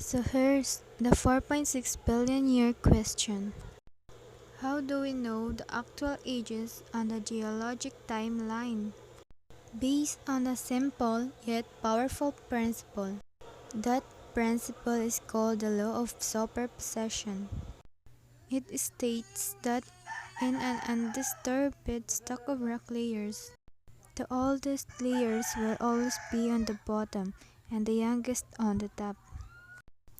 So here's the 4.6 billion year question. How do we know the actual ages on the geologic timeline? Based on a simple yet powerful principle. That principle is called the law of superposition. It states that in an undisturbed stack of rock layers, the oldest layers will always be on the bottom and the youngest on the top.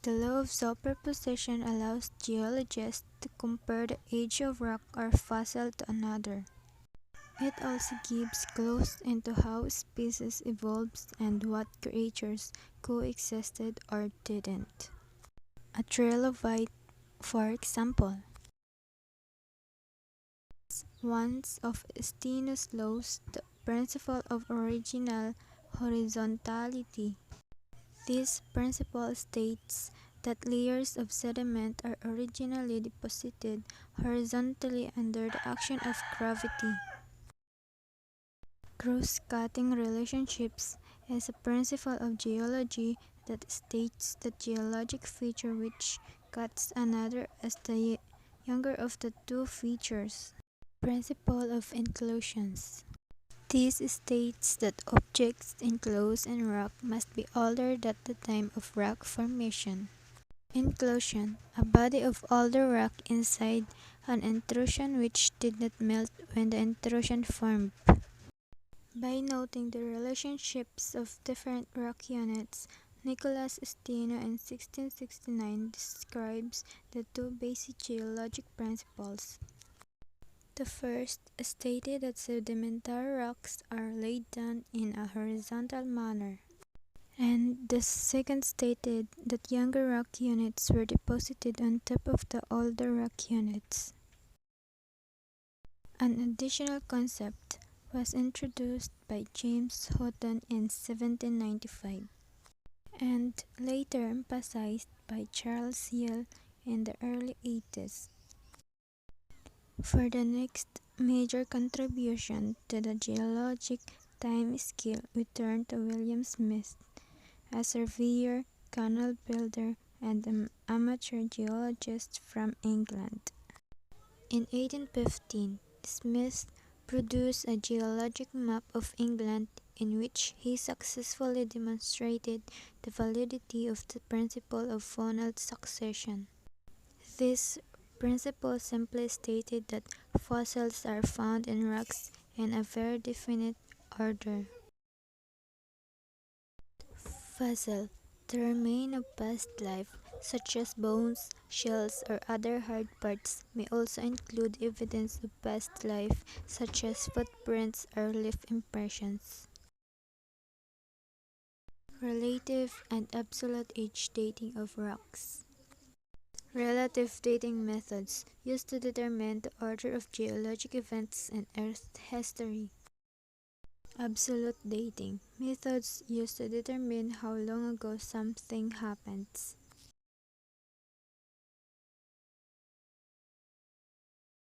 The law of superposition allows geologists to compare the age of rock or fossil to another. It also gives clues into how species evolved and what creatures coexisted or didn't. A trilobite, for example. One of Steno's laws, the principle of original horizontality. This principle states that layers of sediment are originally deposited horizontally under the action of gravity. Cross-cutting relationships is a principle of geology that states that geologic feature which cuts another as the younger of the two features. Principle of inclusions. This states that objects enclosed in rock must be older at the time of rock formation. Inclusion, a body of older rock inside an intrusion which did not melt when the intrusion formed. By noting the relationships of different rock units, Nicholas Steno in 1669 describes the two basic geologic principles. The first stated that sedimentary rocks are laid down in a horizontal manner, and the second stated that younger rock units were deposited on top of the older rock units. An additional concept was introduced by James Houghton in 1795 and later emphasized by Charles Yell in the early 80s. For the next major contribution to the geologic time scale, we turn to William Smith, a surveyor, canal builder, and an amateur geologist from England. In 1815, Smith produced a geologic map of England in which he successfully demonstrated the validity of the principle of faunal succession. This principle simply stated that fossils are found in rocks in a very definite order. Fossil, the remains of past life, such as bones, shells, or other hard parts, may also include evidence of past life, such as footprints or leaf impressions. Relative and absolute age dating of rocks. Relative dating methods used to determine the order of geologic events in Earth history. Absolute dating methods used to determine how long ago something happened.